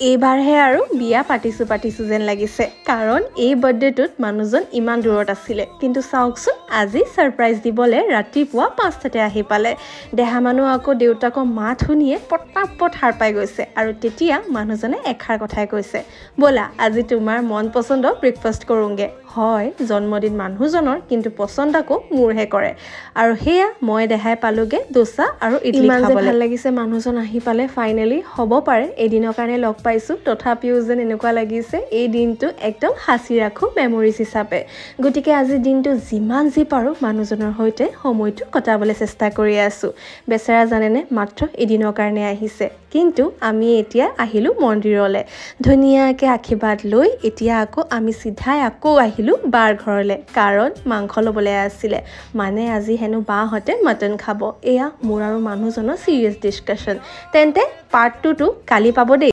এইবাৰহে আৰু বিয়া পাতিছো যেন লাগিছে কাৰণ এই বাৰ্থডেটোত মানুহজন ইমান দূৰত আছিলে কিন্তু চাওকচোন আজি সাৰপ্ৰাইজ দিবলে ৰাতিপুৱা 5টাতে আহি পালে দেহা মানুহ আকৌ দেউতাকৰ মাত শুনিয়ে পটাপট হাৰ পাই গৈছে আৰু তেতিয়া মানুহজনে এখাৰ কথাই কৈছে বলা আজি তোমাৰ মন পছন্দ ব্ৰেকফাষ্ট কৰোঁগে হয় জন্মদিন মানুহজনৰ কিন্তু পছন্দ আকৌ মোৰহে কৰে আৰু হেয়া মই দেখাই পালোগে দোসা আৰু ইডলি খাবলৈ ভাল লাগিছে মানুহজন আহি পালে ফাইনালি হ'ব পাৰে এদিনৰ কাৰণে লগ পাইছো তথাপিও যেন এনেকুৱা লাগিছে এই দিনটো একদম হাসি ৰাখো মেমৰিজ হিচাপে গতিকে আজি দিনটো যিমান যি পাৰো মানুহজনৰ হৈতে সময়টো কটাবলৈ চেষ্টা কৰি আছো বেচেৰা জানেনে মাত্ৰ এদিনৰ কাৰণে আহিছে কিন্তু আমি এতিয়া আহিলো মন্দিৰলে ধুনিয়াকে আশীৰ্বাদ লৈ এতিয়া আকৌ আমি সিধাই আকৌ আহিলো বাৰ ঘৰলে কাৰণ মাংস লবলৈ আছিলে মানে আজি হেনো বাহতে মটন খাব এয়া মোৰ আৰু মানুহজনৰ সিৰিয়াস ডিসকাশন তেন্তে পাৰ্ট 2 কালি পাব দে